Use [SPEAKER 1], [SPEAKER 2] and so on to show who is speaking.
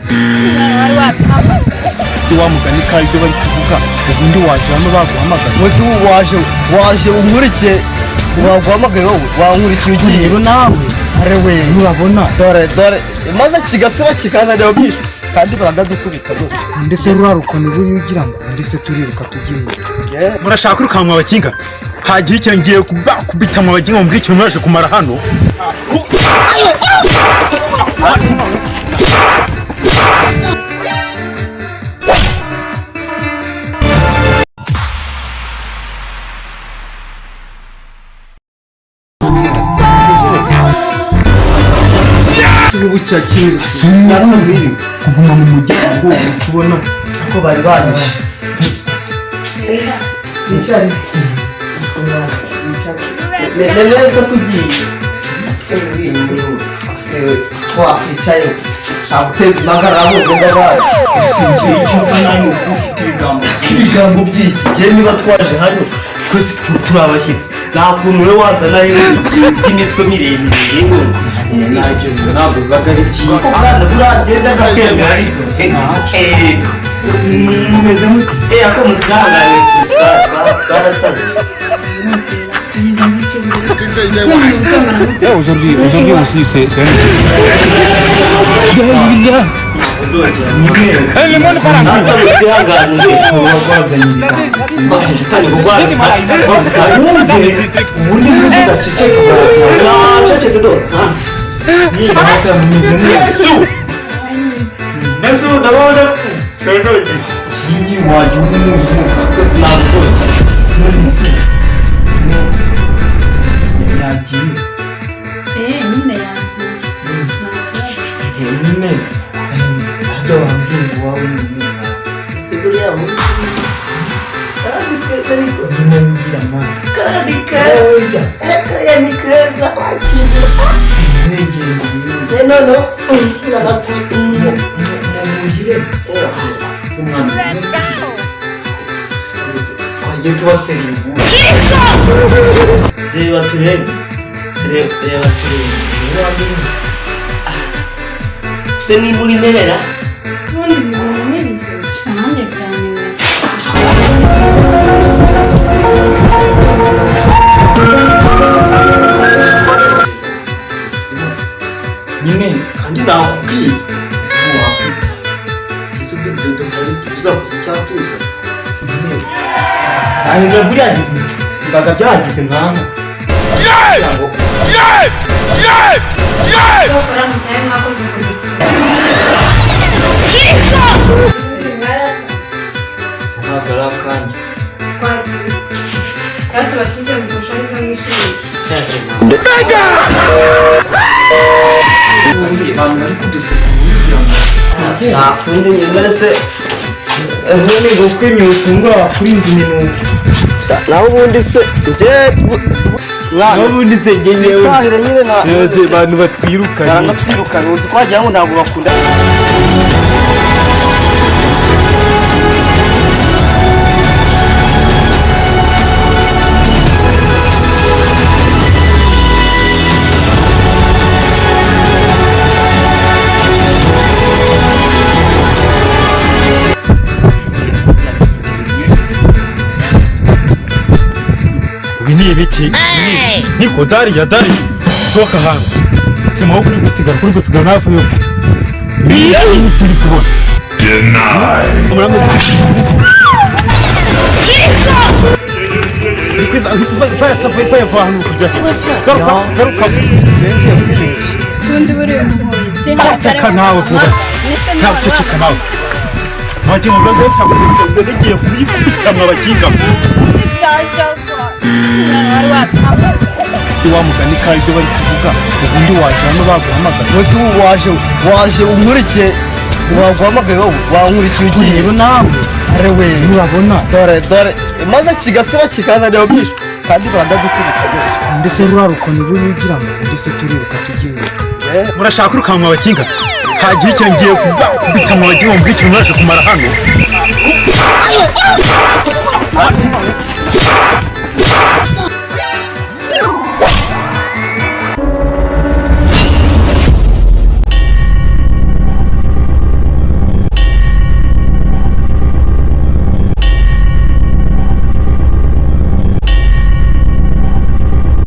[SPEAKER 1] wari watama
[SPEAKER 2] wa mugani ka ibyo bari kuvuga ubundi waje hano baguhamagara
[SPEAKER 3] wese waje umurikiye waguhamagaye wowe wankurikiye ugiye
[SPEAKER 2] rero nawe
[SPEAKER 3] are we
[SPEAKER 2] nurabona
[SPEAKER 3] dore maze kigasiba kikanareba bwinshi kandi baragadukubita rwose
[SPEAKER 2] ndetse rurarukone buri ugira ngo ndetse turiruka tugiye
[SPEAKER 4] murashaka kurukanwa abakinga hagiye icyo ngiye kubita mu baginga muri icyo mwaje kumara hano
[SPEAKER 3] bucya kinga sinarumiri
[SPEAKER 2] kuguma mu muryango kubona
[SPEAKER 3] ko bari banishe cyane neza kugiye se twakwicaye abuteze magarabo ndabara ibigambo by'iki gihe niba twaje hano twese turabashyitsi nta kuntu we wazana imitwe miremire yewe ntabwo bibaga ari byiza kandi buragenda bwakemera ariko mumeze mute akamutse kahangane twarasaze
[SPEAKER 2] aujourd'hui aussi c'est
[SPEAKER 3] se nimbura intebera
[SPEAKER 1] ubundi ibintu n'ibizo nanjye byanyuma
[SPEAKER 3] nyine kandi nakubwiye ese ibyo tutari tuzakuza icyatuza anyuze buriya mbaga byagize nkana
[SPEAKER 1] ukora mu kanya mwakoze ku isuku
[SPEAKER 3] ntabwo ari akanya
[SPEAKER 1] twakira kandi tubatize mu gushariza mwishimye
[SPEAKER 3] nta kundi nyine se ubundi ngo kwimyuka indwara kuri izi minuko naho ubundi se naho ubundi se ngewe yose abantu batwirukanye uzi ko wagira ngo ntabwo bakunda
[SPEAKER 4] ibiki niko dari soka hanze tuma kuri gusiga nafu yo ni turi kubona
[SPEAKER 1] ubundi buri umuhoye
[SPEAKER 4] ceka nawe vuba ntabwo ceceka nawe wagira ngo ngiye kuyikubita mu bakinga
[SPEAKER 1] wari watama
[SPEAKER 2] wa mugani ka ibyo bari kuvuga ubundi waje hano baguhamagara
[SPEAKER 3] wese waje umurikiye waguhamagaye wowe wankurikiye ugiye
[SPEAKER 2] rero nawe
[SPEAKER 3] are we
[SPEAKER 2] nurabona
[SPEAKER 3] dore maze kigasiba kikanareba bwinshi kandi baragadukubita rwose
[SPEAKER 2] ndetse rurarukone buri ugira ngo ndetse turiruka tugiye
[SPEAKER 4] murashaka kurukanwa abakinga hagiye icyo ngiye kubita mu baginga muri icyo mwaje kumara hano